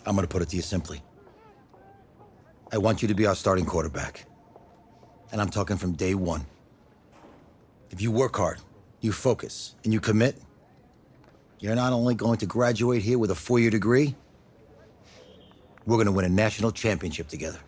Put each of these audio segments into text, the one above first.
I'm gonna put it to you simply. I want you to be our starting quarterback. And I'm talking from day one. If you work hard, you focus, and you commit, you're not only going to graduate here with a 4-year degree, we're gonna win a national championship together.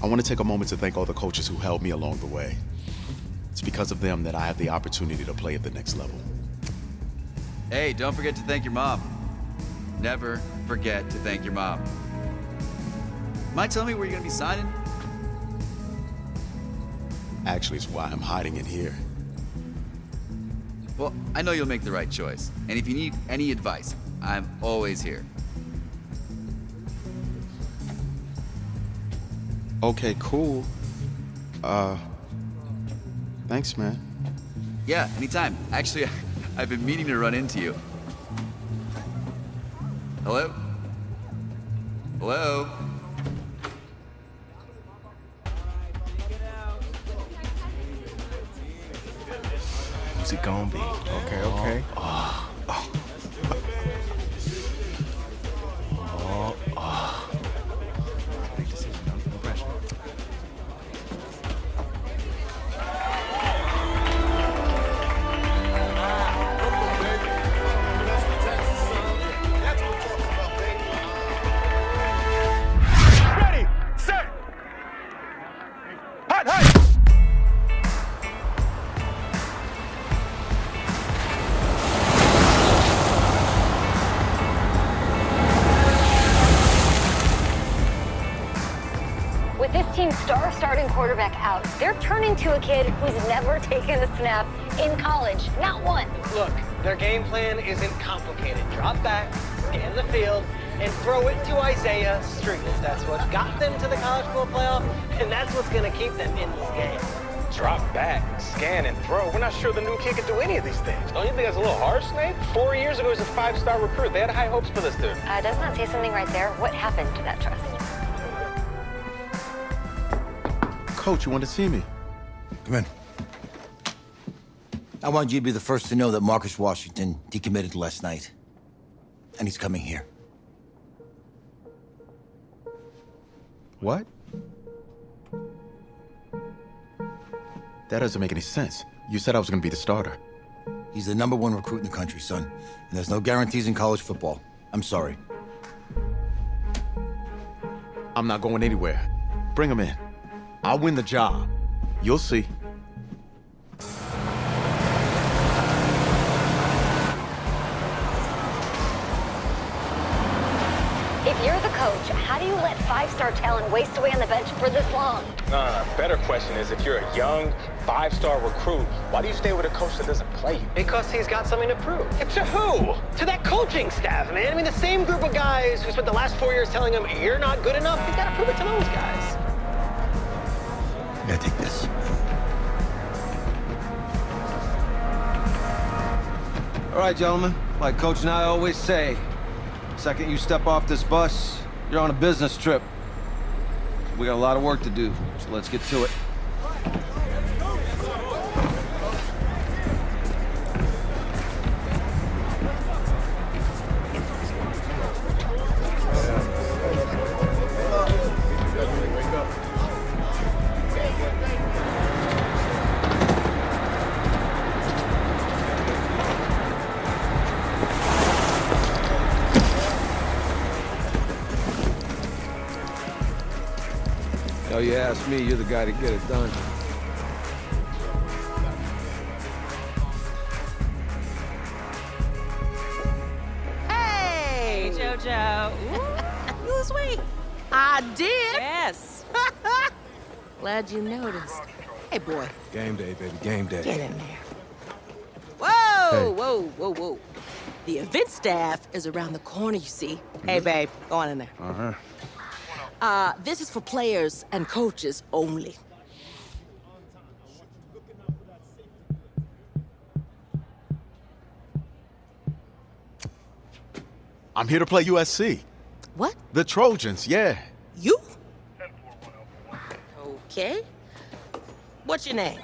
I want to take a moment to thank all the coaches who helped me along the way. It's because of them that I have the opportunity to play at the next level. Hey, don't forget to thank your mom. Never forget to thank your mom. Mind telling me where you're gonna be signing? Actually, it's why I'm hiding in here. Well, I know you'll make the right choice. And if you need any advice, I'm always here. Okay, cool. Thanks, man. Yeah, anytime. Actually, I've been meaning to run into you. Hello? Hello? Who's it gonna be? Okay. Big decision, no pressure. Ready, set, hot, hot. With this team's star starting quarterback out, they're turning to a kid who's never taken a snap in college. Not one. Look, their game plan isn't complicated. Drop back, scan the field, and throw it to Isaiah Street. That's what got them to the college football playoff, and that's what's going to keep them in this game. Drop back, scan, and throw. We're not sure the new kid can do any of these things. Don't you think that's a little harsh, Nate? 4 years ago, he was a 5-star recruit. They had high hopes for this dude. Does not say something right there. What happened to that trust? Coach, you want to see me? Come in. I want you to be the first to know that Marcus Washington decommitted last night. And he's coming here. What? That doesn't make any sense. You said I was going to be the starter. He's the #1 recruit in the country, son. And there's no guarantees in college football. I'm sorry. I'm not going anywhere. Bring him in. I'll win the job. You'll see. If you're the coach. How do you let five-star talent waste away on the bench for this long? Better question is, if you're a young, five-star recruit, why do you stay with a coach that doesn't play you? Because he's got something to prove. To who? To that coaching staff, man. I mean, the same group of guys who spent the last 4 years telling him, you're not good enough, he's got to prove it to those guys. I gotta take this. All right, gentlemen. Like Coach and I always say, second you step off this bus, you're on a business trip. We got a lot of work to do, so let's get to it. Oh, you ask me, you're the guy to get it done. Hey, JoJo. Ooh, you sweet. I did. Yes. Glad you noticed. Hey, boy. Game day, baby, game day. Get in there. Whoa, whoa, whoa, whoa. The event staff is around the corner, you see. Hey, babe, go on in there. This is for players and coaches only. I'm here to play USC. What? The Trojans, yeah. You? Okay. What's your name?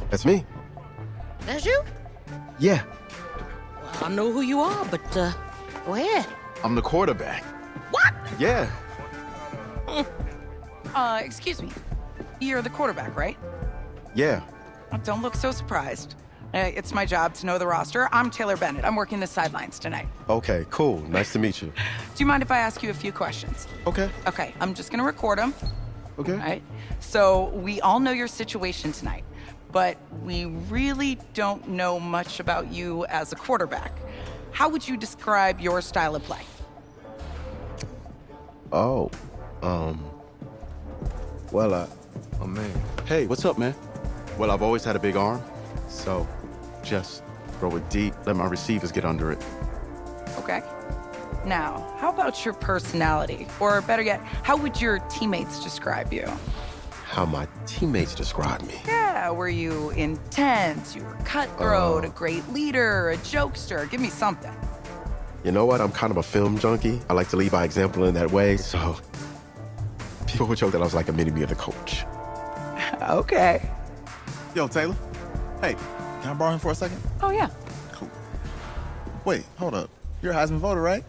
That's me. That's you? Yeah. Well, I know who you are, but, go ahead. I'm the quarterback. What? Yeah. Excuse me. You're the quarterback, right? Yeah. Don't look so surprised. It's my job to know the roster. I'm Taylor Bennett. I'm working the sidelines tonight. Okay, cool. Nice to meet you. Do you mind if I ask you a few questions? Okay. Okay, I'm just gonna record them. Okay. All right? So we all know your situation tonight, but we really don't know much about you as a quarterback. How would you describe your style of play? Oh, well, Oh, man. Hey, what's up, man? Well, I've always had a big arm, so just throw it deep, let my receivers get under it. Okay. Now, how about your personality? Or better yet, how would your teammates describe you? how my teammates describe me. Yeah, were you intense? You were cutthroat, a great leader, a jokester? Give me something. You know what? I'm kind of a film junkie. I like to lead by example in that way, so people would joke that I was like a mini-me of the coach. Okay. Yo, Taylor. Hey, can I borrow him for a second? Oh, yeah. Cool. Wait, hold up. You're a Heisman voter, right?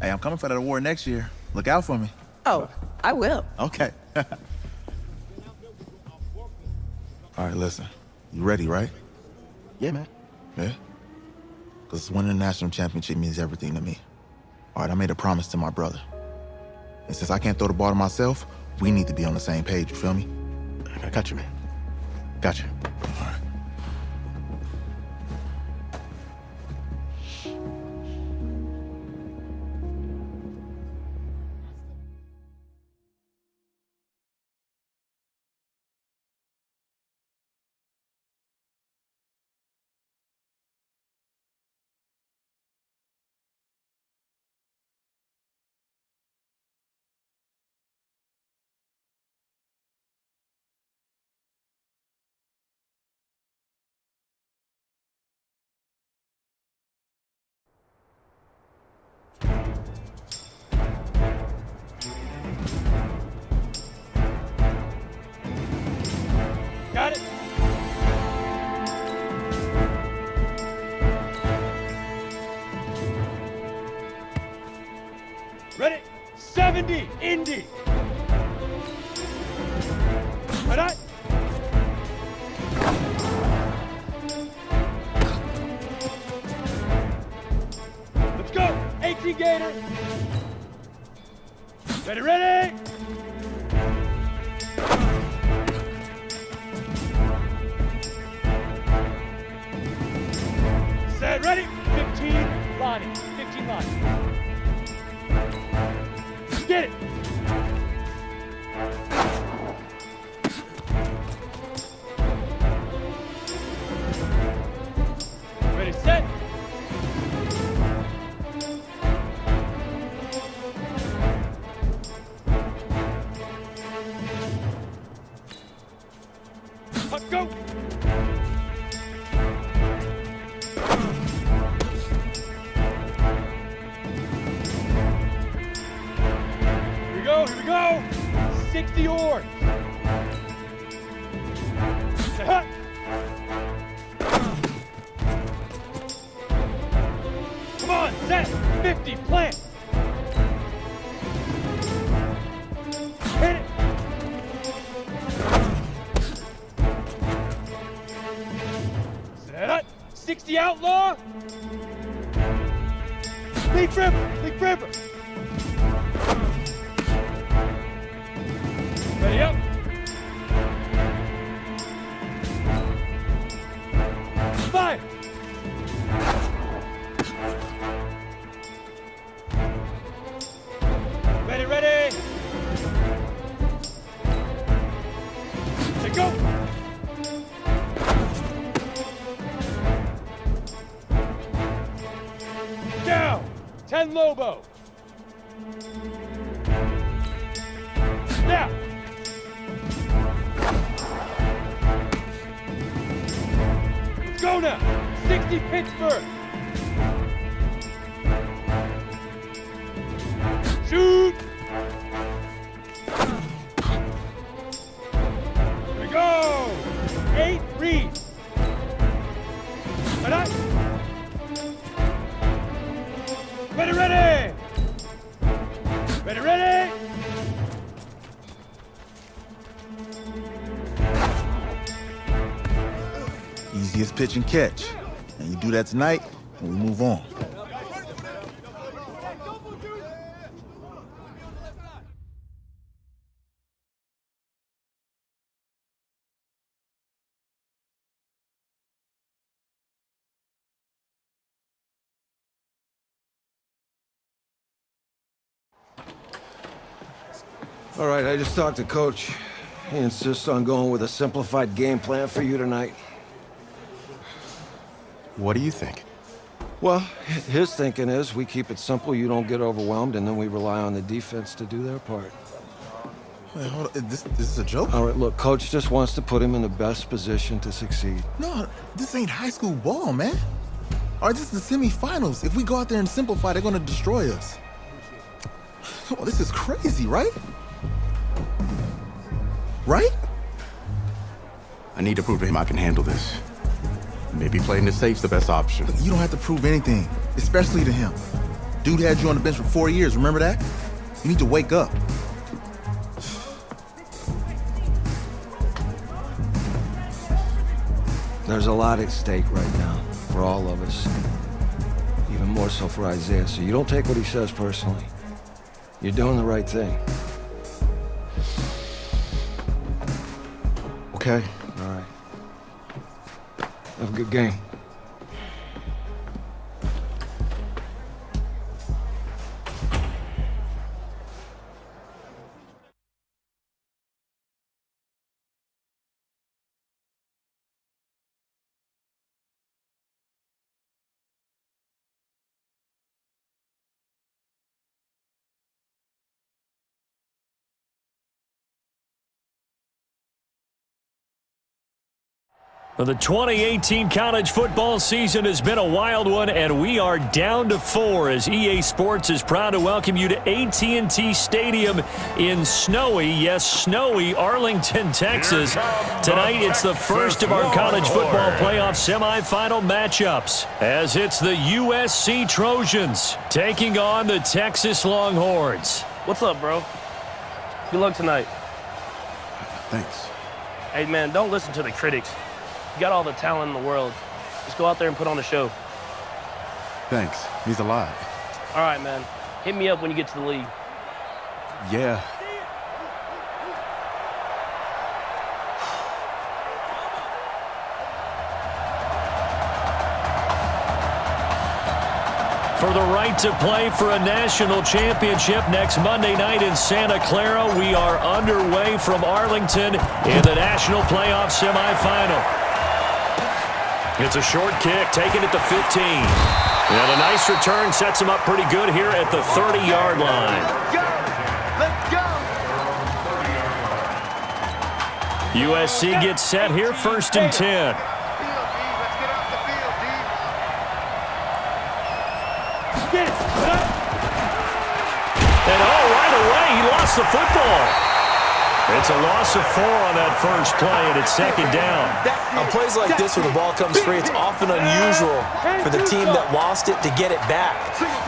Hey, I'm coming for that award next year. Look out for me. Oh, I will. Okay. All right, listen. You ready, right? Yeah, man. Yeah? Because winning the national championship means everything to me. All right, I made a promise to my brother. And since I can't throw the ball to myself, we need to be on the same page, you feel me? I got you, man. Got you. All right. Got it. Ready? 70, Indy. Ready? Let's go! AT Gator! Ready, ready! Set, ready? 15, Lonnie. 15, Lonnie. Get it! Ready, set. Let's go. Here we go. 60 orange. Hut. Come on, set. 50, plant. Hit it. Set up. 60 outlaw. Leaf river. Leaf river. Ready up. Fire. Ready, ready. Let's go. Down. 10 Lobo. Now. Go now! 60 Pittsburgh! Shoot! Here we go! 8 Reed! Ready? Ready, ready! Ready, ready! Easiest pitch and catch. And you do that tonight, and we move on. All right, I just talked to Coach. He insists on going with a simplified game plan for you tonight. What do you think? Well, his thinking is we keep it simple, you don't get overwhelmed, and then we rely on the defense to do their part. Wait, hold on. This is a joke? All right, look, Coach just wants to put him in the best position to succeed. No, this ain't high school ball, man. All right, this is the semifinals. If we go out there and simplify, they're gonna destroy us. Oh, this is crazy, right? Right? I need to prove to him I can handle this. Maybe playing it safe's the best option. Look, you don't have to prove anything, especially to him. Dude had you on the bench for 4 years, remember that? You need to wake up. There's a lot at stake right now for all of us. Even more so for Isaiah, so you don't take what he says personally. You're doing the right thing. Okay. All right. Have a good game. Well, the 2018 college football season has been a wild one, and we are down to 4 as EA Sports is proud to welcome you to AT&T Stadium in snowy, yes, snowy Arlington, Texas. Tonight, it's the first of our college football playoff semifinal matchups, as it's the USC Trojans taking on the Texas Longhorns. What's up, bro? Good luck tonight. Thanks. Hey, man, don't listen to the critics. You got all the talent in the world. Just go out there and put on a show. Thanks. Means a lot. All right, man. Hit me up when you get to the league. Yeah. For the right to play for a national championship next Monday night in Santa Clara, we are underway from Arlington in the national playoff semifinal. It's a short kick, taking it to 15. And a nice return sets him up pretty good here at the 30-yard line. Let's go! USC gets set here, 1st and 10. And right away, he lost the football. It's a loss of 4 on that first play, and it's 2nd down. On plays like this, when the ball comes free, it's often unusual for the team that lost it to get it back.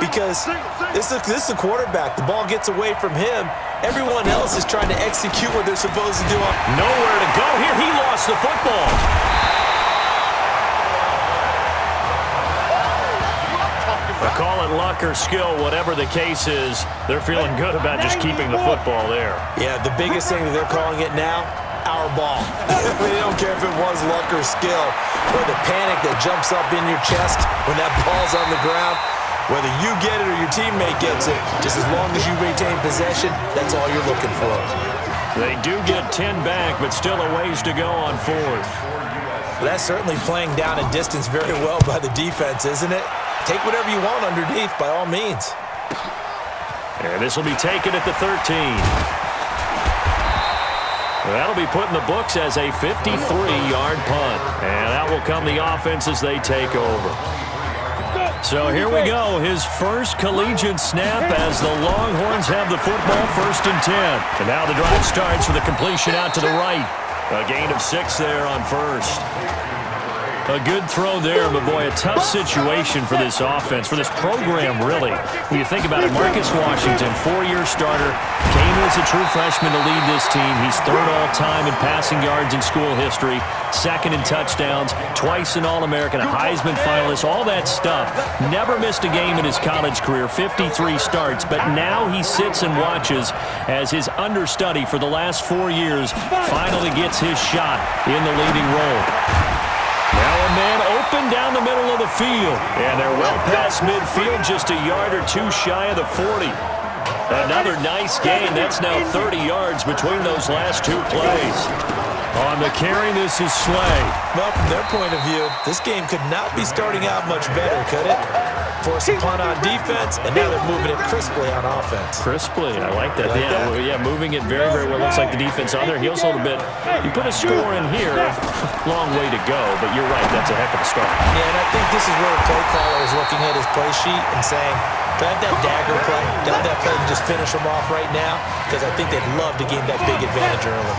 Because this is the quarterback. The ball gets away from him. Everyone else is trying to execute what they're supposed to do. Nowhere to go here. He lost the football. Call it luck or skill, whatever the case is, they're feeling good about just keeping the football there. Yeah, the biggest thing that they're calling it now, our ball. They don't care if it was luck or skill, or the panic that jumps up in your chest when that ball's on the ground. Whether you get it or your teammate gets it, just as long as you retain possession, that's all you're looking for. They do get 10 back, but still a ways to go on 4th. Well, that's certainly playing down a distance very well by the defense, isn't it? Take whatever you want underneath, by all means. And this will be taken at the 13. That'll be put in the books as a 53-yard punt. And out will come the offense as they take over. So here we go, his first collegiate snap as the Longhorns have the football, 1st and 10. And now the drive starts with a completion out to the right. A gain of 6 there on 1st. A good throw there, but boy, a tough situation for this offense, for this program, really. When you think about it, Marcus Washington, 4-year starter, came as a true freshman to lead this team. He's 3rd all-time in passing yards in school history, 2nd in touchdowns, twice an All-American, a Heisman finalist, all that stuff. Never missed a game in his college career, 53 starts, but now he sits and watches as his understudy for the last 4 years finally gets his shot in the leading role. Now a man open down the middle of the field. And they're well past midfield, just a yard or 2 shy of the 40. Another nice gain. That's now 30 yards between those last 2 plays. On the carry, this is Slay. Well, from their point of view, this game could not be starting out much better, could it? Force a punt on defense, and now they're moving it crisply on offense. Crisply, I like that. Yeah, moving it very, very well. Looks like the defense on their heels a little bit. You put a score in here, long way to go, but you're right, that's a heck of a start. Yeah, and I think this is where the play caller is looking at his play sheet and saying, do I have that dagger play? Do I have that play to just finish them off right now? Because I think they'd love to gain that big advantage early.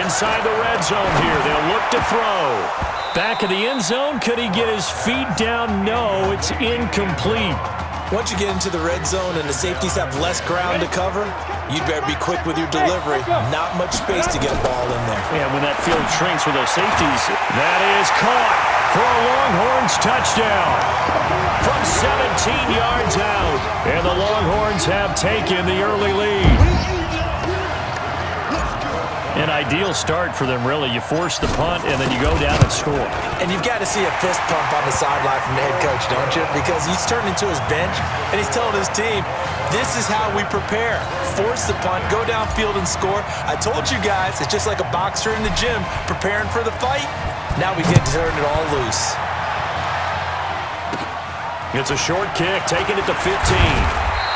Inside the red zone here, they'll look to throw. Back of the end zone, could he get his feet down? No, it's incomplete. Once you get into the red zone and the safeties have less ground to cover, you'd better be quick with your delivery. Not much space to get a ball in there. Yeah, when that field shrinks with those safeties, that is caught for a Longhorns touchdown from 17 yards out. And the Longhorns have taken the early lead. An ideal start for them, really. You force the punt, and then you go down and score. And you've got to see a fist pump on the sideline from the head coach, don't you? Because he's turned into his bench, and he's telling his team, this is how we prepare. Force the punt, go downfield and score. I told you guys, it's just like a boxer in the gym preparing for the fight. Now we get to turn it all loose. It's a short kick, taking it to 15.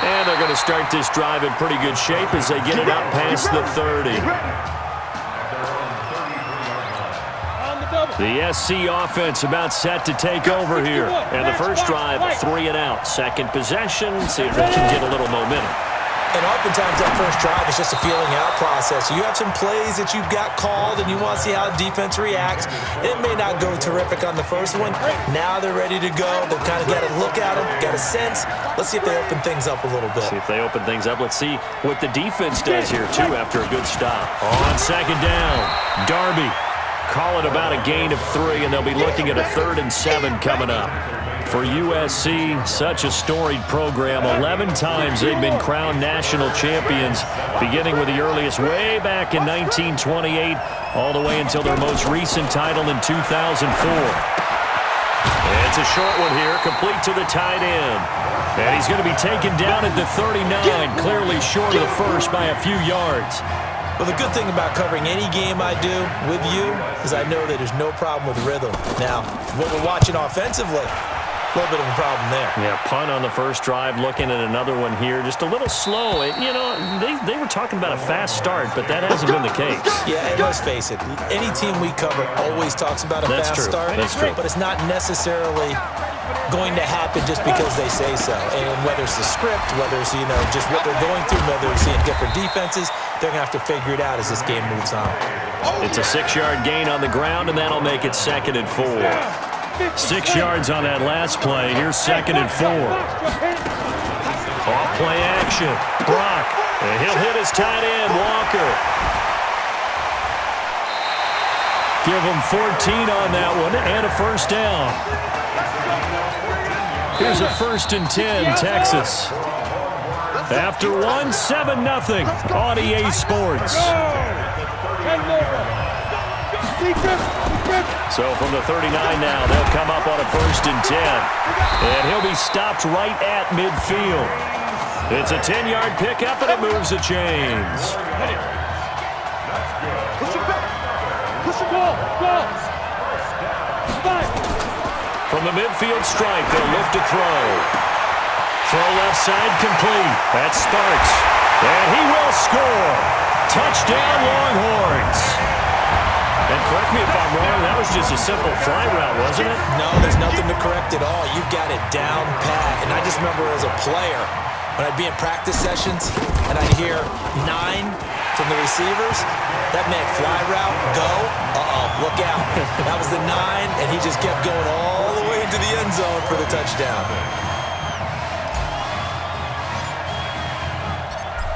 And they're going to start this drive in pretty good shape as they get it out past the 30. The SC offense about set to take over here. And the first drive, 3 and out. Second possession, see if they can get a little momentum. And oftentimes that first drive is just a feeling out process. You have some plays that you've got called and you want to see how the defense reacts. It may not go terrific on the first one. Now they're ready to go. They've kind of got a look at them, got a sense. Let's see if they open things up a little bit. See if they open things up. Let's see what the defense does here, too, after a good stop. On second down, Darby. Call it about a gain of 3, and they'll be looking at a 3rd and 7 coming up. For USC, such a storied program. 11 times they've been crowned national champions, beginning with the earliest way back in 1928, all the way until their most recent title in 2004. It's a short one here, complete to the tight end. And he's going to be taken down at the 39, clearly short of the first by a few yards. Well, the good thing about covering any game I do with you is I know that there's no problem with rhythm. Now, what we're watching offensively, a little bit of a problem there. Yeah, punt on the first drive, looking at another one here. Just a little slow. You know, they were talking about a fast start, but that hasn't been the case. Yeah, and let's face it, any team we cover always talks about a fast start. That's true. But it's not necessarily going to happen just because they say so. And whether it's the script, whether it's, you know, just what they're going through, whether it's seeing different defenses, they're going to have to figure it out as this game moves on. It's a 6-yard gain on the ground, and that'll make it 2nd and 4. 6 yards on that last play. Here's 2nd and 4. Off play action. Brock. And he'll hit his tight end, Walker. Give him 14 on that one and a first down. Here's a 1st and 10, Texas. After 1, 7-0 on EA Sports. So from the 39 now, they'll come up on a 1st and 10. And he'll be stopped right at midfield. It's a 10-yard pickup, and it moves the chains. From the midfield stripe, they'll lift a throw. Throw left side complete. That's Sparks. And he will score. Touchdown, Longhorns. And correct me if I'm wrong, that was just a simple fly route, wasn't it? No, there's nothing to correct at all. You've got it down pat. And I just remember as a player, when I'd be in practice sessions and I'd hear 9 from the receivers, that meant fly route, go, look out. That was the 9, and he just kept going all the way into the end zone for the touchdown.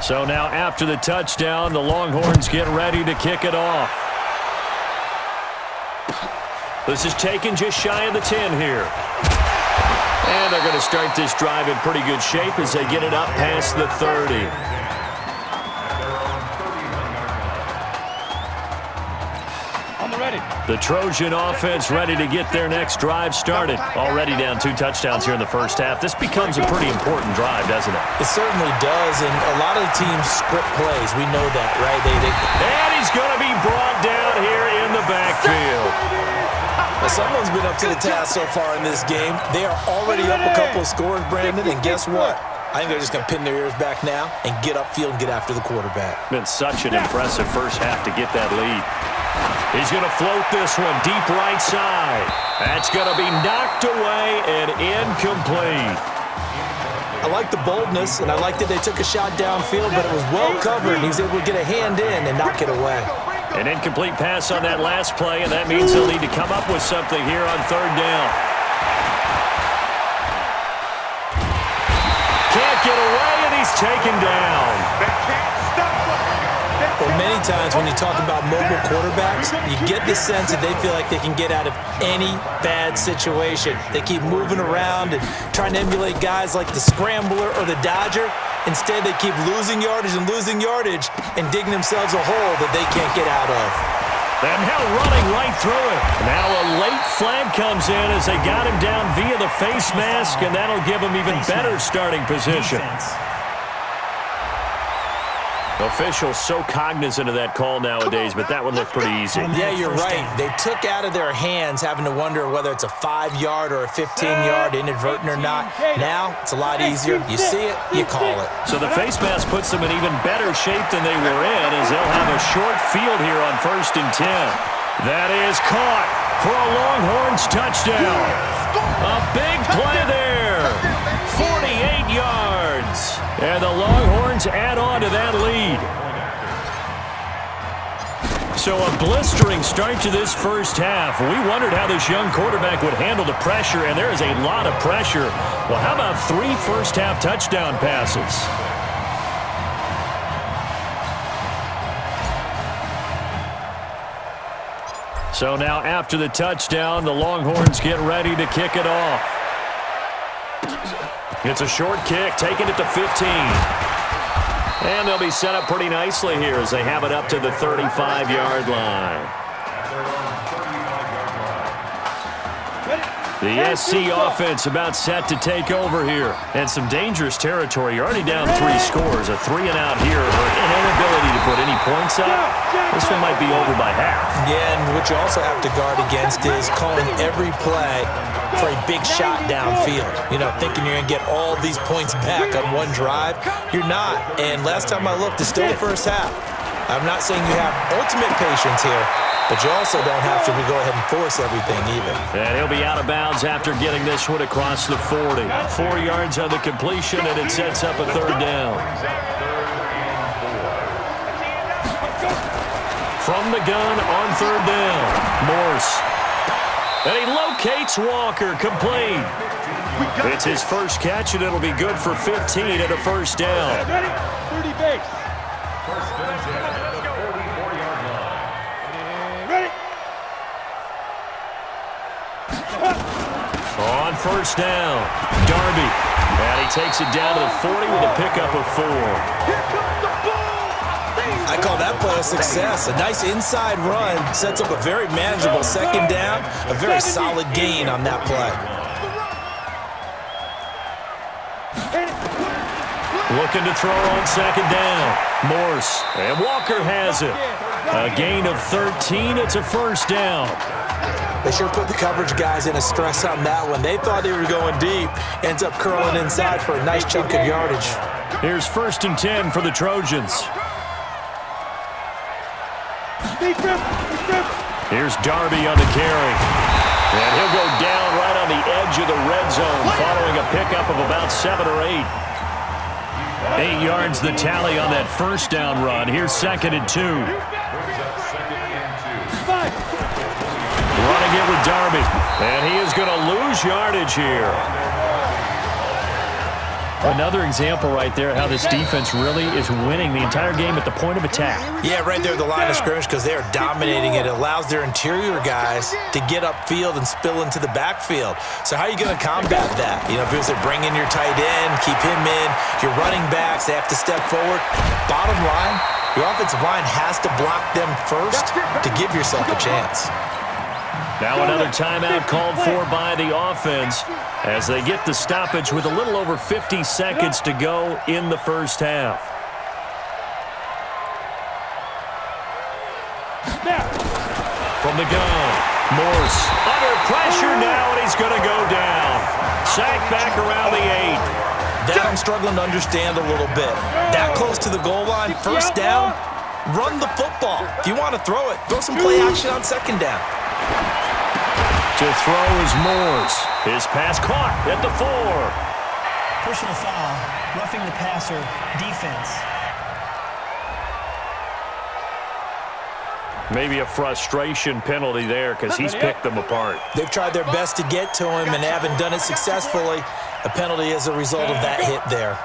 So now after the touchdown, the Longhorns get ready to kick it off. This is taken just shy of the 10 here. And they're going to start this drive in pretty good shape as they get it up past the 30. The Trojan offense ready to get their next drive started. Already down 2 touchdowns here in the first half. This becomes a pretty important drive, doesn't it? It certainly does, and a lot of the teams script plays. We know that, right? And he's going to be brought down here in the backfield. Well, someone's been up to the task so far in this game. They are already up a couple of scores, Brandon, and guess what? I think they're just going to pin their ears back now and get upfield and get after the quarterback. Been such an impressive first half to get that lead. He's going to float this one deep right side. That's going to be knocked away and incomplete. I like the boldness, and I like that they took a shot downfield, but it was well covered. He was able to get a hand in and knock it away. An incomplete pass on that last play, and that means they'll need to come up with something here on 3rd down. Can't get away, and he's taken down. Well, many times when you talk about mobile quarterbacks, you get the sense that they feel like they can get out of any bad situation. They keep moving around and trying to emulate guys like the Scrambler or the Dodger. Instead, they keep losing yardage and digging themselves a hole that they can't get out of. And now running right through it. Now a late flag comes in as they got him down via the face mask, and that'll give him even better starting position. Officials so cognizant of that call nowadays, but that one looked pretty easy. Yeah, you're right. They took out of their hands having to wonder whether it's a 5-yard or a 15-yard, inadvertent or not. Now, it's a lot easier. You see it, you call it. So the face mask puts them in even better shape than they were in as they'll have a short field here on 1st and 10. That is caught for a Longhorns touchdown. A big play there. 48 yards. And the Longhorns add on to that lead. So a blistering start to this first half. We wondered how this young quarterback would handle the pressure, and there is a lot of pressure. Well, how about 3 first-half touchdown passes? So now after the touchdown, the Longhorns get ready to kick it off. It's a short kick, taking it to 15. And they'll be set up pretty nicely here as they have it up to the 35-yard line. The SC offense about set to take over here. And some dangerous territory. You're already down 3 scores. A 3-and-out here, or an inability to put any points up. This one might be over by half. Yeah, and what you also have to guard against is calling every play for a big shot downfield. You know, thinking you're going to get all these points back on one drive. You're not. And last time I looked, it's still the first half. I'm not saying you have ultimate patience here, but you also don't have to go ahead and force everything either. And he'll be out of bounds after getting this one across the 40. 4 yards on the completion, and it sets up a 3rd down. From the gun on 3rd down, Morse. And he locates Walker, complete. It's his first catch, and it'll be good for 15 and a 1st down. 30 base. First down at the 44-yard line. Ready? On 1st down, Darby. And he takes it down to the 40 with a pickup of 4. I call that play a success. A nice inside run sets up a very manageable 2nd down, a very solid gain on that play. Looking to throw on 2nd down. Morse. And Walker has it. A gain of 13. It's a 1st down. They sure put the coverage guys in a stress on that one. They thought they were going deep. Ends up curling inside for a nice chunk of yardage. Here's 1st and 10 for the Trojans. Here's Darby on the carry. And he'll go down right on the edge of the red zone following a pickup of about 7 or 8. 8 yards the tally on that 1st down run. Here's 2nd and 2. Running it with Darby. And he is going to lose yardage here. Another example right there how this defense really is winning the entire game at the point of attack. Yeah, right there at the line of scrimmage because they are dominating it. It allows their interior guys to get upfield and spill into the backfield. So how are you going to combat that? You know, because they bring in your tight end, keep him in, your running backs, they have to step forward. Bottom line, your offensive line has to block them first to give yourself a chance. Now another timeout called for by the offense as they get the stoppage with a little over 50 seconds to go in the 1st half. From the gun, Morse under pressure now, and he's going to go down. Sacked back around the 8. That I'm struggling to understand a little bit. That close to the goal line, 1st down, run the football. If you want to throw it, throw some play action on 2nd down. To throw is Morse. His pass caught at the 4. Personal foul, roughing the passer, defense. Maybe a frustration penalty there because he's picked them apart. They've tried their best to get to him and haven't done it successfully. A penalty is a result of that hit there.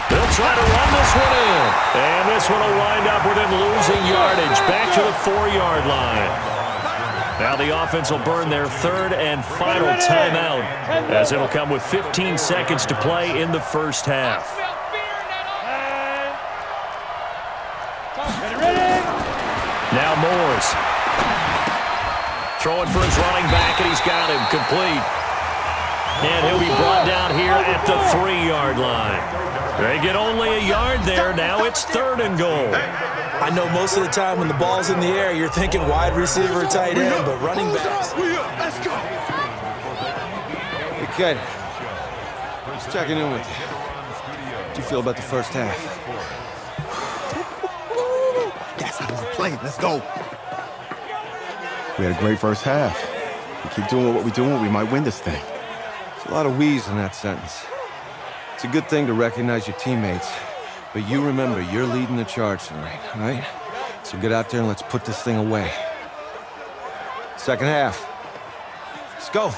They'll try to run this one in. And this one will wind up with him losing yardage back to the 4-yard line. Now the offense will burn their 3rd and final timeout as it'll come with 15 seconds to play in the 1st half. Now Morse. Throwing for his running back, and he's got him complete. And he'll be brought down here at the 3-yard line. They get only a yard there. Now it's 3rd and goal. I know most of the time when the ball's in the air, you're thinking wide receiver, tight end, but running backs. Let's go. Hey, kid. Just checking in with you. How do you feel about the 1st half? That's how we play. Let's go. We had a great 1st half. We keep doing what we're doing, we might win this thing. There's a lot of we's in that sentence. It's a good thing to recognize your teammates. But you remember, you're leading the charge tonight, all right? So get out there and let's put this thing away. Second half. Let's go.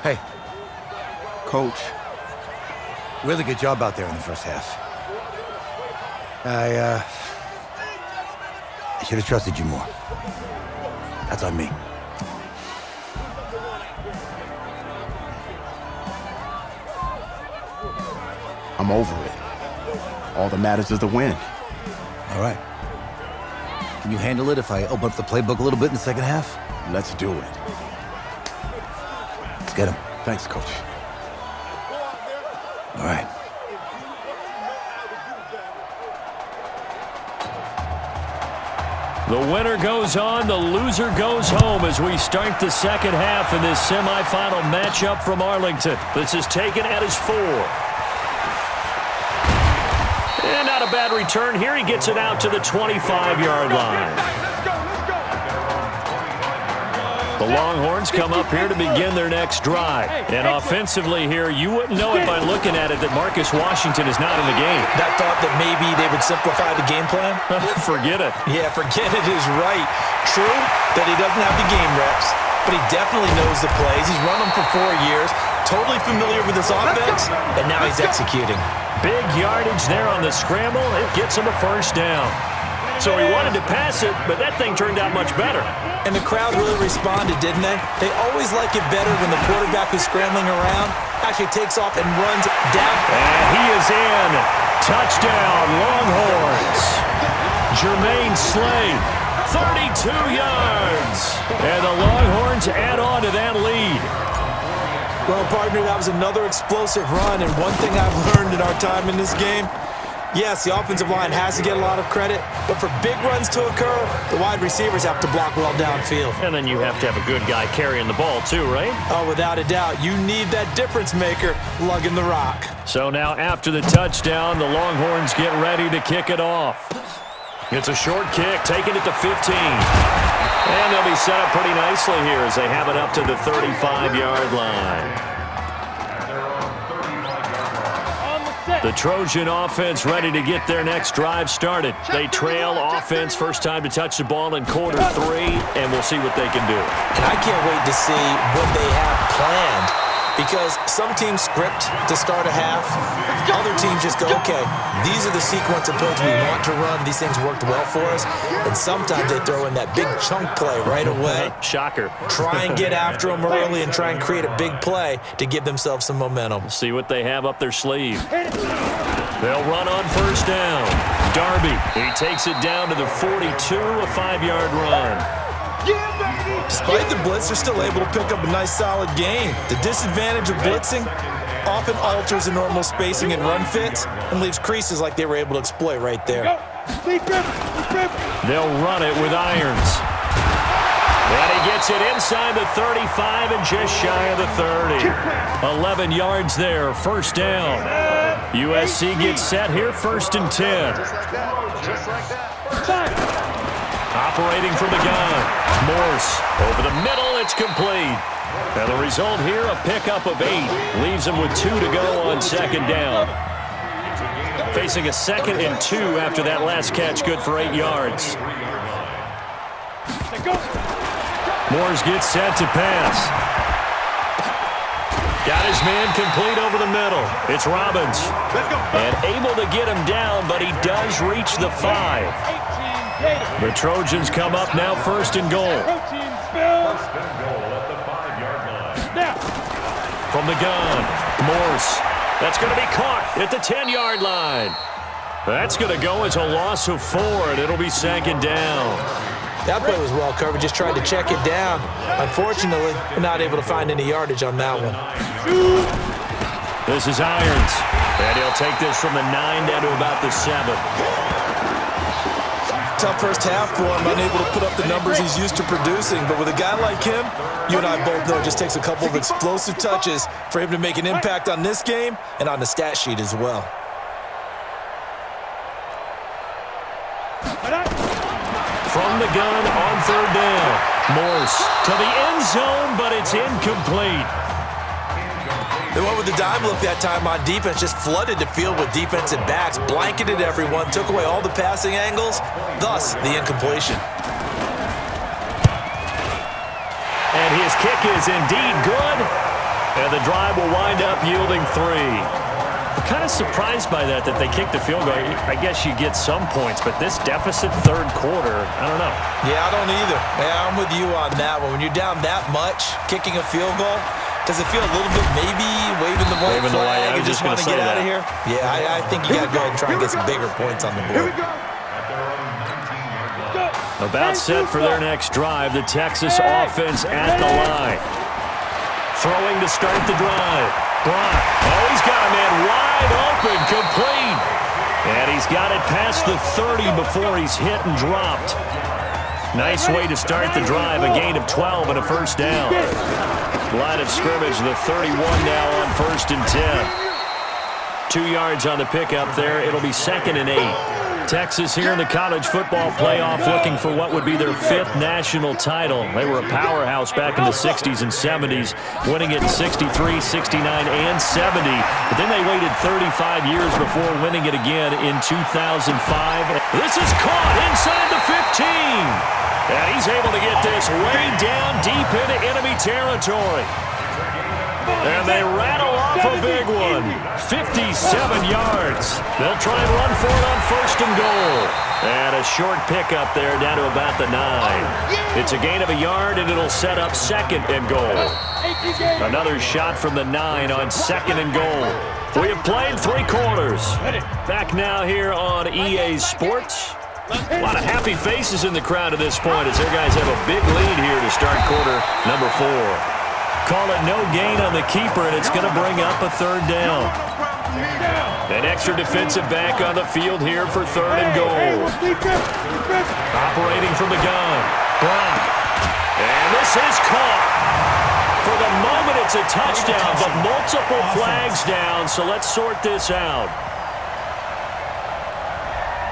Hey. Coach. Really good job out there in the first half. I should have trusted you more. That's on me. I'm over it. All that matters is the win. All right. Can you handle it if I open up the playbook a little bit in the second half? Let's do it. Let's get him. Thanks, Coach. All right. The winner goes on, the loser goes home as we start the second half in this semifinal matchup from Arlington. This is taken at his 4. And not a bad return here. He gets it out to the 25-yard line. The Longhorns come up here to begin their next drive. And offensively here, you wouldn't know it by looking at it that Marcus Washington is not in the game. That thought that maybe they would simplify the game plan? Forget it. Yeah, forget it is right. True that he doesn't have the game reps, but he definitely knows the plays. He's run them for 4 years, totally familiar with this offense, and now he's executing. Big yardage there on the scramble. It gets him a first down. So he wanted to pass it, but that thing turned out much better. And the crowd really responded, didn't they? They always like it better when the quarterback who's scrambling around actually takes off and runs down. And he is in. Touchdown, Longhorns. Jermaine Slay, 32 yards. And the Longhorns add on to that lead. Well, partner, that was another explosive run, and one thing I've learned in our time in this game, yes, the offensive line has to get a lot of credit, but for big runs to occur, the wide receivers have to block well downfield. And then you have to have a good guy carrying the ball too, right? Oh, without a doubt. You need that difference maker lugging the rock. So now after the touchdown, the Longhorns get ready to kick it off. It's a short kick, taking it to 15. And they'll be set up pretty nicely here as they have it up to the 35-yard line. The Trojan offense ready to get their next drive started. They trail offense, first time to touch the ball in quarter 3, and we'll see what they can do. And I can't wait to see what they have planned, because some teams script to start a half. Other teams just go, okay, these are the sequence of plays we want to run. These things worked well for us. And sometimes they throw in that big chunk play right away. Shocker. Try and get after them early and try and create a big play to give themselves some momentum. See what they have up their sleeve. They'll run on first down. Darby, he takes it down to the 42, a 5-yard run. Despite the blitz, they're still able to pick up a nice solid gain. The disadvantage of blitzing often alters the normal spacing and run fits and leaves creases like they were able to exploit right there. They'll run it with Irons. And he gets it inside the 35 and just shy of the 30. 11 yards there, first down. USC gets set here, 1st and 10. Operating from the gun. Morse over the middle, it's complete. And the result here, a pickup of 8. Leaves them with 2 to go on second down. Facing a 2nd and 2 after that last catch, good for 8 yards. Morse gets set to pass. Got his man complete over the middle. It's Robbins. And able to get him down, but he does reach the 5. The Trojans come up now, 1st and goal. From the gun, Morse. That's going to be caught at the 10-yard line. That's going to go as a loss of 4, and it'll be 2nd down. That play was well covered, just tried to check it down. Unfortunately, we're not able to find any yardage on that one. This is Irons, and he'll take this from the 9 down to about the 7. tough first half for him, unable to put up the numbers he's used to producing. But with a guy like him, you and I both know it just takes a couple of explosive touches for him to make an impact on this game and on the stat sheet as well. From the gun on third down. Morse to the end zone, but it's incomplete. They went with the dime look that time on defense, just flooded the field with defensive backs, blanketed everyone, took away all the passing angles, thus the incompletion. And his kick is indeed good, and the drive will wind up yielding 3. I'm kind of surprised by that they kicked the field goal. I guess you get some points, but this deficit third quarter, I don't know. Yeah, I don't either. Yeah, I'm with you on that one. When you're down that much, kicking a field goal, does it feel a little bit maybe waving the white flag and just want to get out of here? Yeah, I think you got to go ahead and try and get some bigger points on the board. About set for their next drive, the Texas offense at the line. Throwing to start the drive. Brock. Oh, he's got a man wide open, complete. And he's got it past the 30 before he's hit and dropped. Nice way to start the drive, a gain of 12 and a first down. Line of scrimmage, the 31 now on 1st and 10. 2 yards on the pickup there. It'll be 2nd and 8. Texas here in the college football playoff looking for what would be their 5th national title. They were a powerhouse back in the 60s and 70s, winning it in 63, 69, and 70. But then they waited 35 years before winning it again in 2005. This is caught inside the 15. And he's able to get this way down deep into enemy territory. And they rattle off a big one. 57 yards. They'll try and run for it on 1st and goal. And a short pickup there down to about the 9. It's a gain of a yard, and it'll set up 2nd and goal. Another shot from the 9 on 2nd and goal. We have played 3 quarters. Back now here on EA Sports. A lot of happy faces in the crowd at this point as their guys have a big lead here to start quarter number 4. Call it no gain on the keeper, and it's going to bring up a 3rd down. An extra defensive back on the field here for 3rd and goal. Operating from the gun. Brock. And this is caught. For the moment, it's a touchdown, but multiple flags down, so let's sort this out.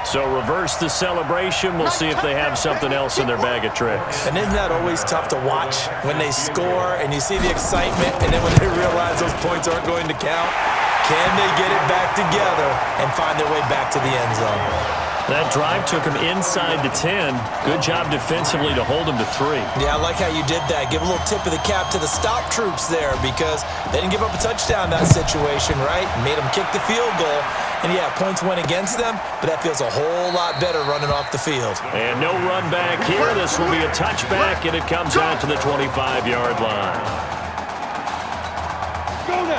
So reverse the celebration. We'll see if they have something else in their bag of tricks. And isn't that always tough to watch when they score and you see the excitement, and then when they realize those points aren't going to count? Can they get it back together and find their way back to the end zone? That drive took him inside the 10. Good job defensively to hold him to 3. Yeah, I like how you did that. Give a little tip of the cap to the stop troops there because they didn't give up a touchdown in that situation, right? Made them kick the field goal. And yeah, points went against them, but that feels a whole lot better running off the field. And no run back here. This will be a touchback, and it comes out to the 25-yard line.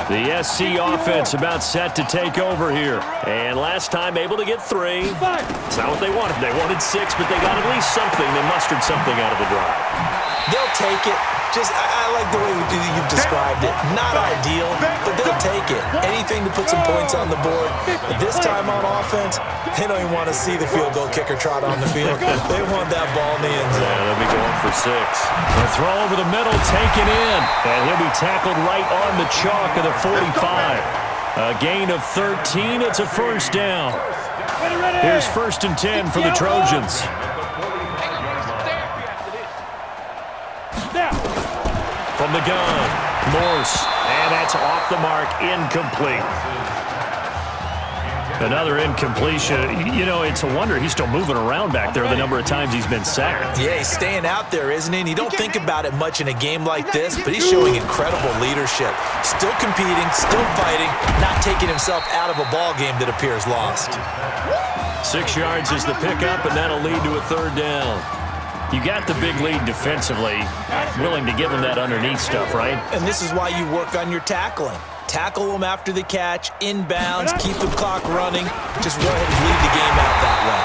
The SC offense about set to take over here. And last time able to get 3. It's not what they wanted. They wanted 6, but they got at least something. They mustered something out of the drive. They'll take it. I like the way you've described it. Not ideal, but they'll take it. Anything to put some points on the board. But this time on offense, they don't even want to see the field goal kicker trot on the field. They want that ball in the end zone. Yeah, they'll be going for 6. The throw over the middle, taken in. And he'll be tackled right on the chalk of the 45. A gain of 13. It's a first down. Here's 1st and 10 for the Trojans. From the gun, Morse, and that's off the mark, incomplete. Another incompletion. You know, it's a wonder he's still moving around back there the number of times he's been sacked. Yeah, he's staying out there, isn't he? And you don't think about it much in a game like this, but he's showing incredible leadership. Still competing, still fighting, not taking himself out of a ball game that appears lost. 6 yards is the pickup, and that'll lead to a 3rd down. You got the big lead defensively, willing to give him that underneath stuff, right? And this is why you work on your tackling. Tackle them after the catch, inbounds, keep the clock running. Just go ahead and lead the game out that way.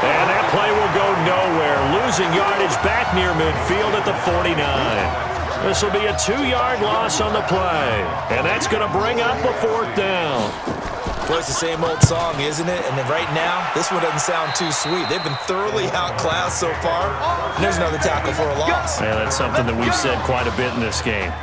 And that play will go nowhere. Losing yardage back near midfield at the 49. This will be a 2-yard loss on the play. And that's going to bring up a 4th down. Well, it's the same old song, isn't it? And then right now, this one doesn't sound too sweet. They've been thoroughly outclassed so far. And there's another tackle for a loss. Yeah, that's something that we've said quite a bit in this game.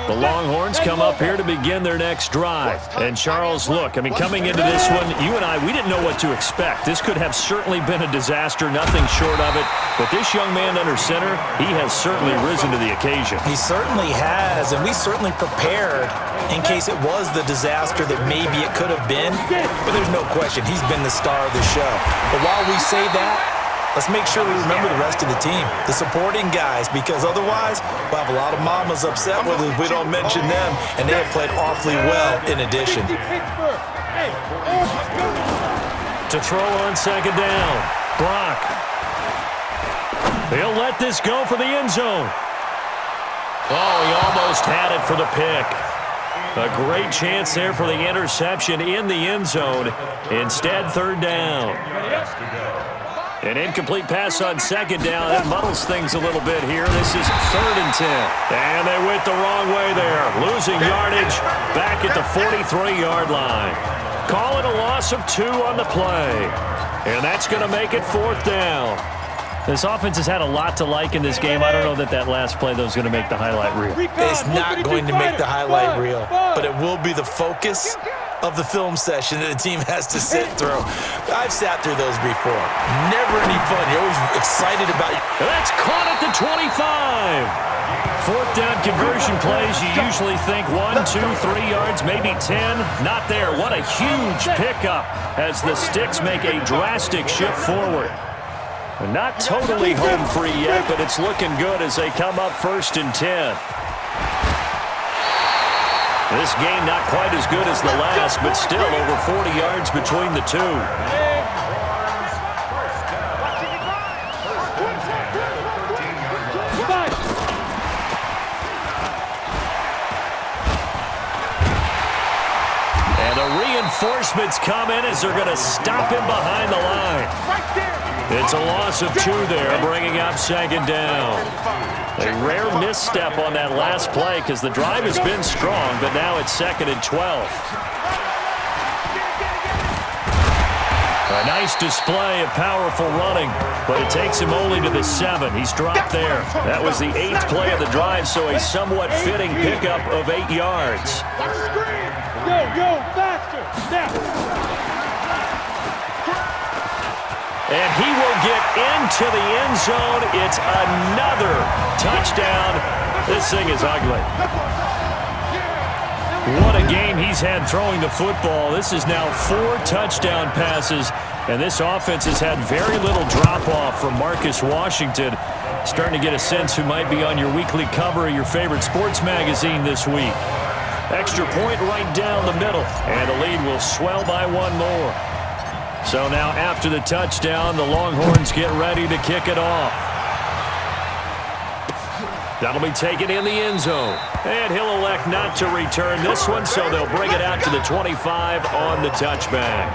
The Longhorns come up here to begin their next drive. And Charles, look, I mean, coming into this one, you and I, we didn't know what to expect. This could have certainly been a disaster, nothing short of it. But this young man under center, he has certainly risen to the occasion. He certainly has, and we certainly prepared in case it was the disaster that maybe it could have been. But there's no question, he's been the star of the show. But while we say that, let's make sure we remember the rest of the team, the supporting guys, because otherwise we'll have a lot of mamas upset with us if we don't mention them, and they have played awfully well in addition. To throw on second down, Brock. He'll let this go for the end zone. Oh, he almost had it for the pick. A great chance there for the interception in the end zone. Instead, third down. An incomplete pass on second down. That muddles things a little bit here. This is 3rd and 10. And they went the wrong way there. Losing yardage back at the 43-yard line. Call it a loss of 2 on the play. And that's going to make it 4th down. This offense has had a lot to like in this game. I don't know that last play, though, is going to make the highlight reel. It's not going to make the highlight reel, but it will be the focus of the film session that the team has to sit through. I've sat through those before. Never any fun. You're always excited about it. That's caught at the 25. 4th down conversion plays, you usually think 1, 2, 3 yards, maybe 10. Not there. What a huge pickup as the Sticks make a drastic shift forward. They're not totally home free yet, but it's looking good as they come up 1st and 10. This game not quite as good as the last, but still over 40 yards between the two. And the reinforcements come in as they're going to stop him behind the line. It's a loss of 2 there, bringing up second down. A rare misstep on that last play because the drive has been strong, but now it's 2nd and 12. A nice display of powerful running, but it takes him only to the 7. He's dropped there. That was the 8th play of the drive, so a somewhat fitting pickup of 8 yards. Go, faster, now. And he will get into the end zone. It's another touchdown. This thing is ugly. What a game he's had throwing the football. This is now 4 touchdown passes, and this offense has had very little drop-off from Marcus Washington. Starting to get a sense who might be on your weekly cover of your favorite sports magazine this week. Extra point right down the middle, and the lead will swell by 1 more. So now after the touchdown, the Longhorns get ready to kick it off. That'll be taken in the end zone. And he'll elect not to return this one, so they'll bring it out to the 25 on the touchback.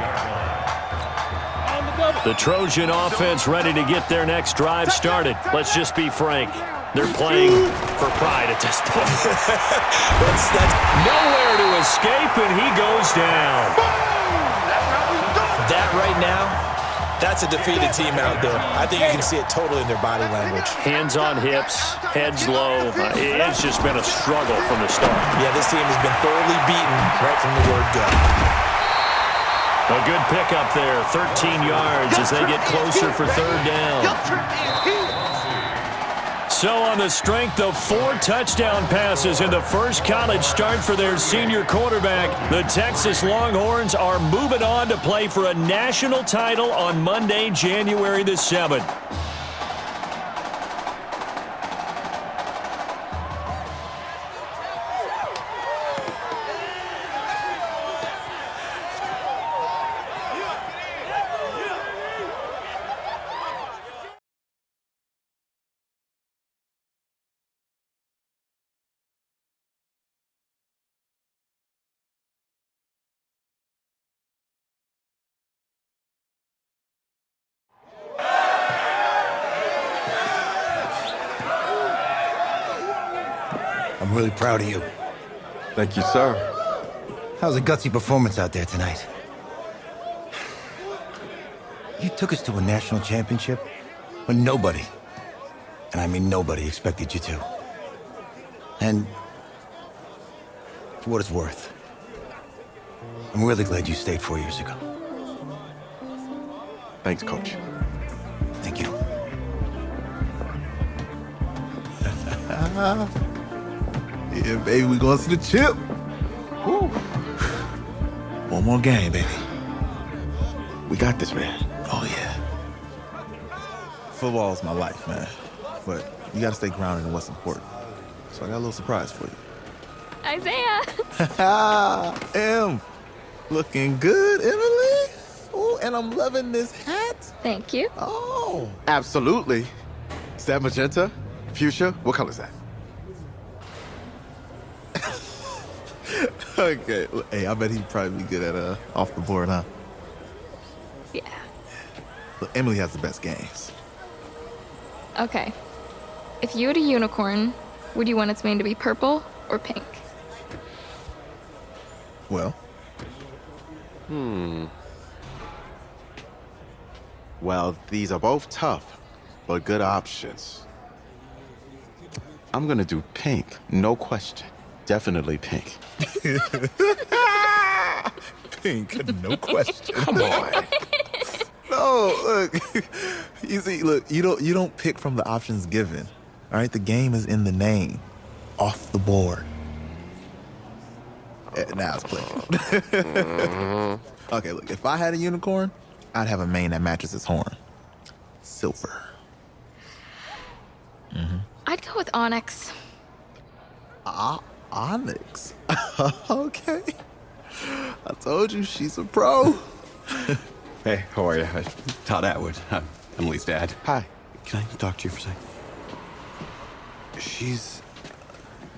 The Trojan offense ready to get their next drive started. Let's just be frank. They're playing for pride at this point. that's nowhere to escape, and he goes down. That right now, that's a defeated team out there. I think you can see it totally in their body language. Hands on hips, heads low. It's just been a struggle from the start. Yeah, this team has been thoroughly beaten right from the word go. A good pickup there, 13 yards as they get closer for 3rd down. So on the strength of 4 touchdown passes in the first college start for their senior quarterback, the Texas Longhorns are moving on to play for a national title on Monday, January the 7th. I'm really proud of you. Thank you, sir. That was a gutsy performance out there tonight. You took us to a national championship when nobody, and I mean nobody, expected you to. And for what it's worth, I'm really glad you stayed 4 years ago. Thanks, Coach. Thank you. Yeah, baby, we going to see the chip. Woo. One more game, baby. We got this, man. Oh, yeah. Football's my life, man. But you got to stay grounded in what's important. So I got a little surprise for you. Isaiah! Em, looking good, Emily. Oh, and I'm loving this hat. Thank you. Oh. Absolutely. Is that magenta? Fuchsia? What color is that? Okay. Hey, I bet he'd probably be good at off the board, huh? Yeah. Look, Emily has the best games. Okay. If you had a unicorn, would you want its mane to be purple or pink? Well. Well, these are both tough, but good options. I'm gonna do pink, no question. Definitely pink. Pink, no question. Come on. No, look. You see, look, you don't pick from the options given. All right, the game is in the name. Off the board. Now it's playing. Okay, look, if I had a unicorn, I'd have a mane that matches its horn. Silver. I'd go with onyx. Onyx. Okay. I told you she's a pro. Hey, how are you? Todd Atwood. I'm Emily's dad. Hi. Can I talk to you for a second? She's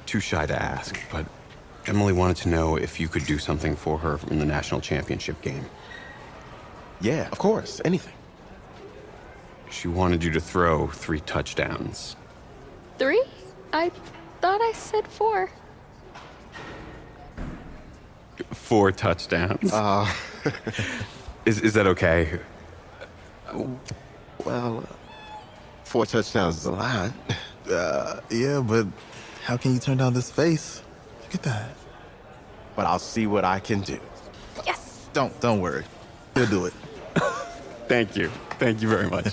too shy to ask, but Emily wanted to know if you could do something for her in the national championship game. Yeah, of course. Anything. She wanted you to throw 3 touchdowns. 3? I thought I said 4. 4 touchdowns. Is that okay? Well, 4 touchdowns is a lot. Yeah, but how can you turn down this face? Look at that. But I'll see what I can do. Yes! Don't worry. He'll do it. Thank you. Thank you very much.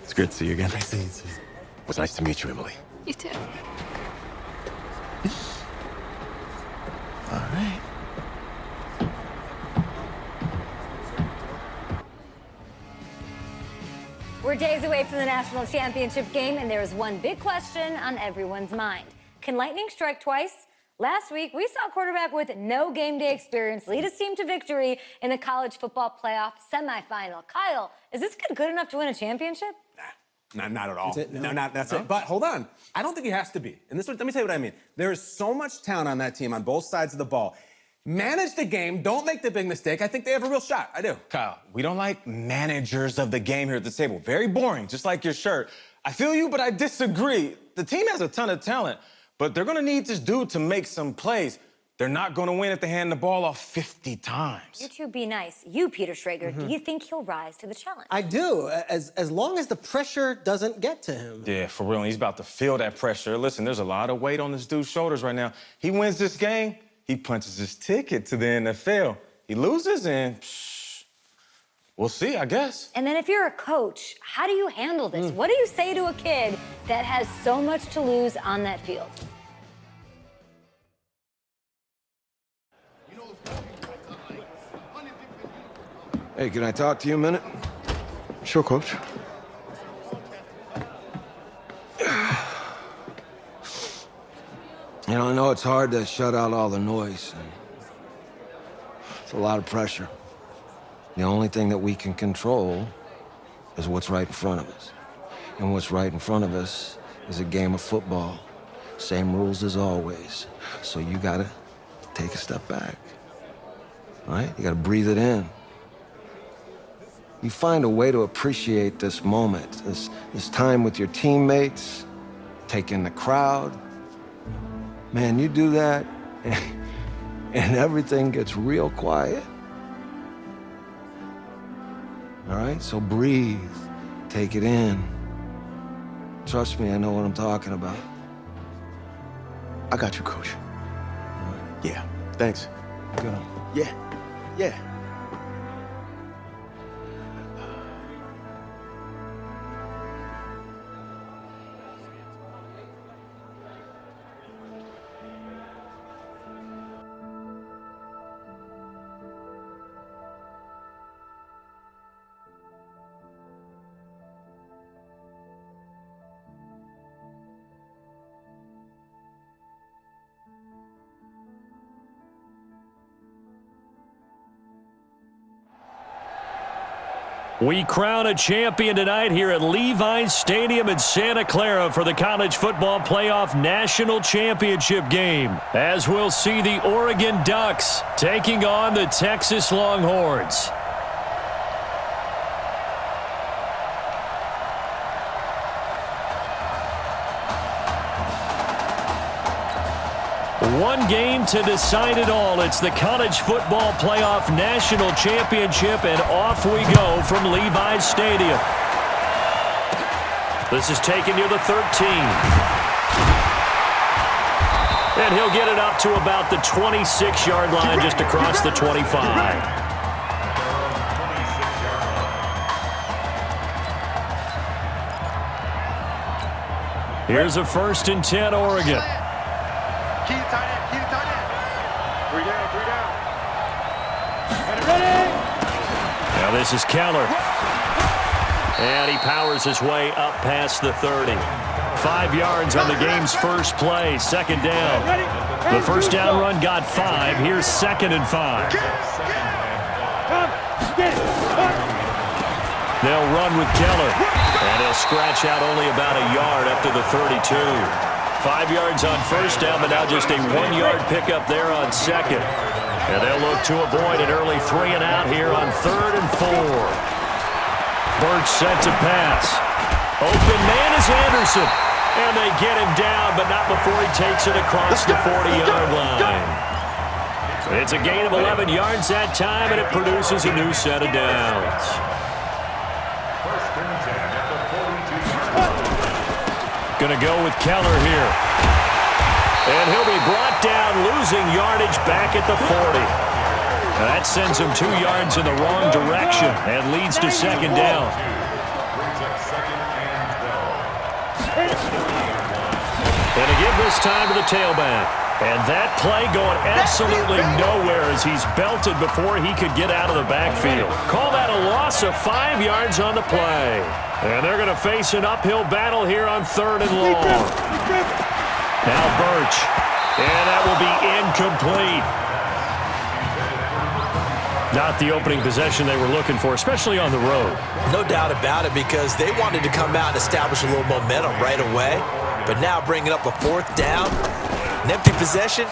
It's great to see you again. Nice to meet you. It was nice to meet you, Emily. You too. All right. We're days away from the national championship game, and there is one big question on everyone's mind. Can lightning strike twice? Last week, we saw a quarterback with no game day experience lead his team to victory in the college football playoff semifinal. Kyle, is this kid good enough to win a championship? Not at all. That's it? No? That's it. But hold on. I don't think he has to be. And let me tell you what I mean. There is so much talent on that team on both sides of the ball. Manage the game. Don't make the big mistake. I think they have a real shot. I do. Kyle, we don't like managers of the game here at the table. Very boring, just like your shirt. I feel you, but I disagree. The team has a ton of talent, but they're going to need this dude to make some plays. They're not going to win if they hand the ball off 50 times. You two be nice. You, Peter Schrager, do you think he'll rise to the challenge? I do, as long as the pressure doesn't get to him. Yeah, for real. He's about to feel that pressure. Listen, there's a lot of weight on this dude's shoulders right now. He wins this game, he punches his ticket to the NFL. He loses, and we'll see, I guess. And then if you're a coach, how do you handle this? What do you say to a kid that has so much to lose on that field? Hey, can I talk to you a minute? Sure, Coach. You know, I know it's hard to shut out all the noise. It's a lot of pressure. The only thing that we can control is what's right in front of us. And what's right in front of us is a game of football. Same rules as always. So you gotta take a step back. All right? You gotta breathe it in. You find a way to appreciate this moment, this time with your teammates, take in the crowd. Man, you do that, and everything gets real quiet. All right, so breathe, take it in. Trust me, I know what I'm talking about. I got you, Coach. Yeah, thanks. Good. Yeah, yeah. We crown a champion tonight here at Levi's Stadium in Santa Clara for the College Football Playoff National Championship game, as we'll see the Oregon Ducks taking on the Texas Longhorns. One game to decide it all. It's the College Football Playoff National Championship, and off we go from Levi's Stadium. This is taken near the 13. And he'll get it up to about the 26-yard line, just across the 25. Here's a 1st and 10, Oregon. Keep it tight end, keep it tight end. 3 down, 3 down. Now this is Keller. And he powers his way up past the 30. 5 yards on the game's first play, 2nd down. The first down run got 5. Here's 2nd and 5. They'll run with Keller. And he'll scratch out only about a yard up to the 32. 5 yards on first down, but now just a 1-yard pickup there on 2nd. And they'll look to avoid an early 3 and out here on 3rd and 4. Birch sent to pass. Open man is Anderson. And they get him down, but not before he takes it across the 40-yard line. It's a gain of 11 yards that time, and it produces a new set of downs. Going to go with Keller here. And he'll be brought down, losing yardage back at the 40. That sends him 2 yards in the wrong direction and leads to 2nd down. And to give this time to the tailback. And that play going absolutely nowhere as he's belted before he could get out of the backfield. Call that a loss of 5 yards on the play. And they're going to face an uphill battle here on 3rd and long. Now Birch. And that will be incomplete. Not the opening possession they were looking for, especially on the road. No doubt about it, because they wanted to come out and establish a little momentum right away. But now bringing up a 4th down, an empty possession,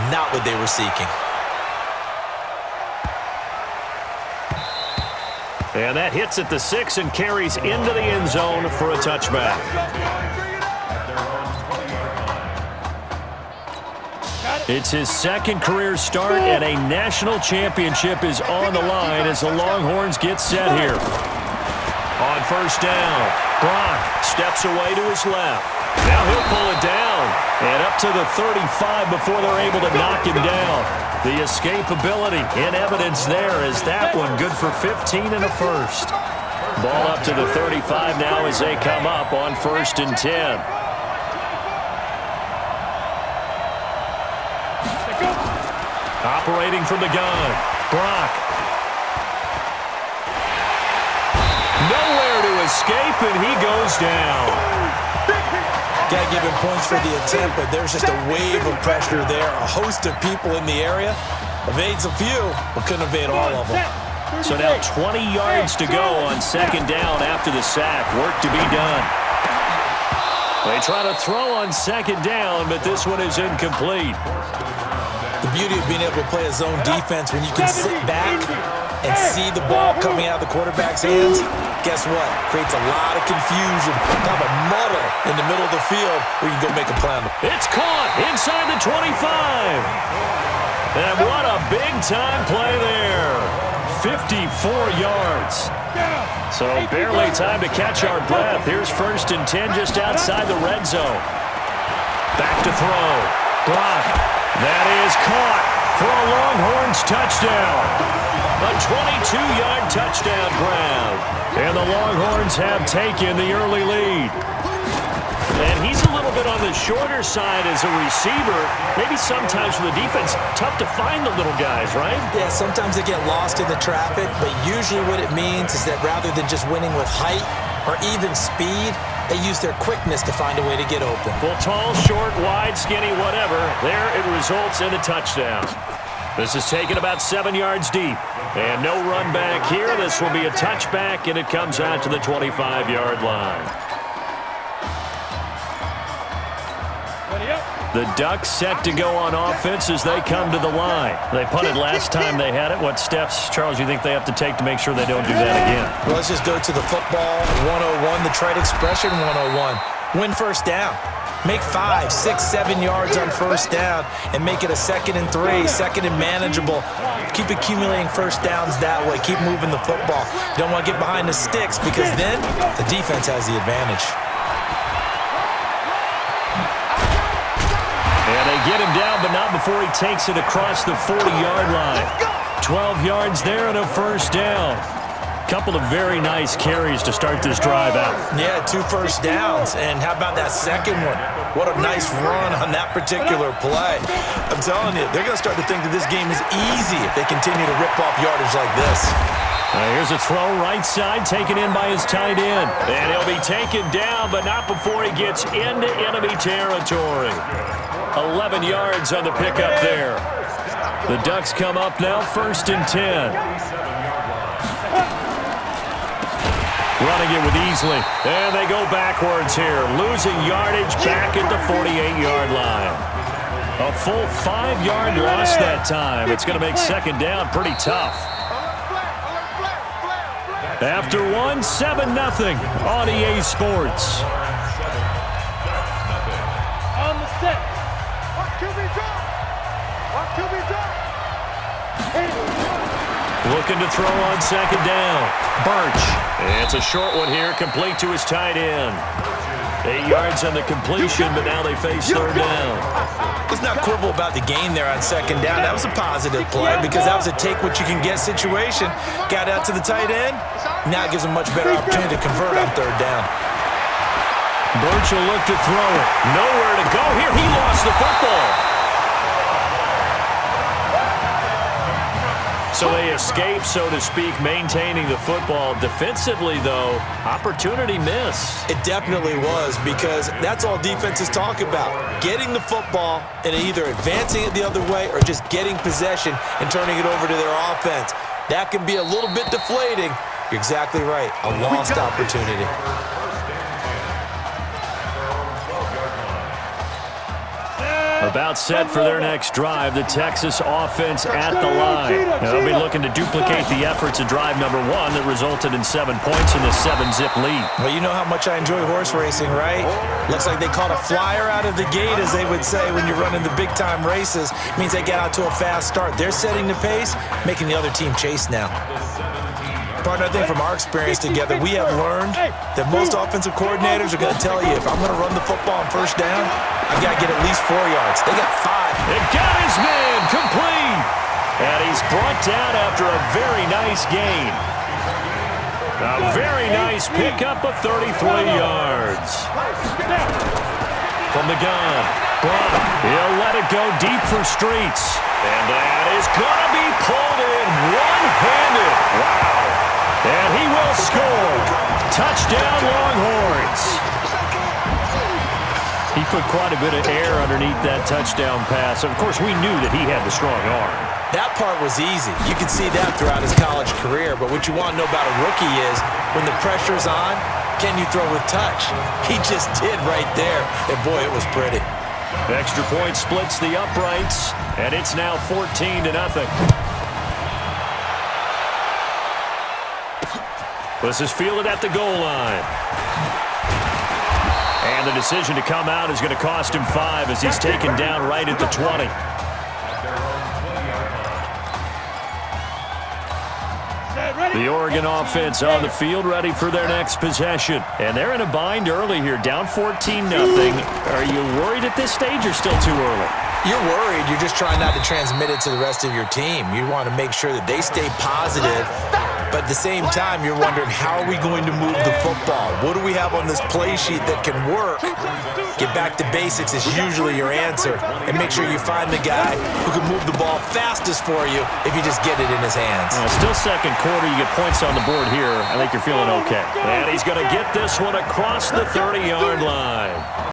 not what they were seeking. And that hits at the 6 and carries into the end zone for a touchback. It's his 2nd career start, and a national championship is on the line as the Longhorns get set here. On 1st down, Brock steps away to his left. Now he'll pull it down and up to the 35 before they're able to knock him down. The escapability in evidence there is that one good for 15 and a first. Ball up to the 35 now as they come up on 1st and 10. Operating from the gun, Brock. Nowhere to escape, and he goes down. Got to give him points for the attempt, but there's just a wave of pressure there. A host of people in the area. Evades a few, but couldn't evade all of them. So now 20 yards to go on 2nd down after the sack. Work to be done. They try to throw on 2nd down, but this one is incomplete. The beauty of being able to play a zone defense when you can sit back and see the ball coming out of the quarterback's hands, guess what? Creates a lot of confusion, kind of a muddle in the middle of the the field, we can go make a plan. It's caught inside the 25. And what a big-time play there. 54 yards. So barely time to catch our breath. Here's 1st and 10 just outside the red zone. Back to throw. Block. That is caught for a Longhorns touchdown. A 22-yard touchdown grab. And the Longhorns have taken the early lead. And he's a little bit on the shorter side as a receiver. Maybe sometimes for the defense, tough to find the little guys, right? Yeah, sometimes they get lost in the traffic, but usually what it means is that rather than just winning with height or even speed, they use their quickness to find a way to get open. Well, tall, short, wide, skinny, whatever. There it results in a touchdown. This is taken about 7 yards deep. And no run back here. This will be a touchback, and it comes out to the 25-yard line. The Ducks set to go on offense as they come to the line. They punted last time they had it. What steps, Charles, you think they have to take to make sure they don't do that again? Well, let's just go to the football 101, the trade expression 101. Win first down. Make 5, 6, 7 yards on first down and make it a 2nd and 3, 2nd and manageable. Keep accumulating first downs that way. Keep moving the football. You don't want to get behind the sticks because then the defense has the advantage. And they get him down, but not before he takes it across the 40-yard line. 12 yards there and a first down. Couple of very nice carries to start this drive out. Yeah, 2 first downs. And how about that second one? What a nice run on that particular play. I'm telling you, they're going to start to think that this game is easy if they continue to rip off yardage like this. Here's a throw right side, taken in by his tight end. And he'll be taken down, but not before he gets into enemy territory. 11 yards on the pickup there. The Ducks come up now, 1st and 10. Running it with Easley. And they go backwards here. Losing yardage back at the 48-yard line. A full 5-yard loss that time. It's going to make 2nd down pretty tough. After 1, 7-0 on EA Sports. On the set. What QB drop? What QB drop? Looking to throw on 2nd down. Birch. It's a short one here, complete to his tight end. 8 yards on the completion, but now they face 3rd down. Let's not quibble about the gain there on 2nd down. That was a positive play because that was a take-what-you-can-get situation. Got out to the tight end. Now it gives them much better opportunity to convert on 3rd down. Birch will look to throw it. Nowhere to go here. He lost the football. So they escape, so to speak, maintaining the football. Defensively, though, opportunity miss. It definitely was because that's all defenses talk about. Getting the football and either advancing it the other way or just getting possession and turning it over to their offense. That can be a little bit deflating. You're exactly right. A lost opportunity. About set for their next drive, the Texas offense at the line. Now they'll be looking to duplicate the efforts of drive number 1 that resulted in 7 points in the 7-zip lead. Well, you know how much I enjoy horse racing, right? Looks like they caught a flyer out of the gate, as they would say when you're running the big-time races. It means they get out to a fast start. They're setting the pace, making the other team chase now. Partner, I think from our experience together, we have learned that most offensive coordinators are going to tell you, if I'm going to run the football on first down, I've got to get at least 4 yards. They got 5. It got his man complete. And he's brought down after a very nice gain. A very nice pickup of 33 yards. From the gun, Brown, he'll let it go deep for Streets. And that is going to be pulled in one-handed. Wow. And he will score. Touchdown, Longhorns. He put quite a bit of air underneath that touchdown pass. Of course, we knew that he had the strong arm. That part was easy. You could see that throughout his college career. But what you want to know about a rookie is when the pressure's on, can you throw with touch? He just did right there. And boy, it was pretty. Extra point splits the uprights, and it's now 14-0. This is fielded at the goal line. And the decision to come out is going to cost him 5 as he's taken down right at the 20. The Oregon offense on the field ready for their next possession. And they're in a bind early here, down 14-0. Are you worried at this stage or still too early? You're worried. You're just trying not to transmit it to the rest of your team. You want to make sure that they stay positive, but at the same time, you're wondering, how are we going to move the football? What do we have on this play sheet that can work? Get back to basics is usually your answer, and make sure you find the guy who can move the ball fastest for you if you just get it in his hands. Still second quarter. You get points on the board here. I think you're feeling okay. And he's going to get this one across the 30-yard line.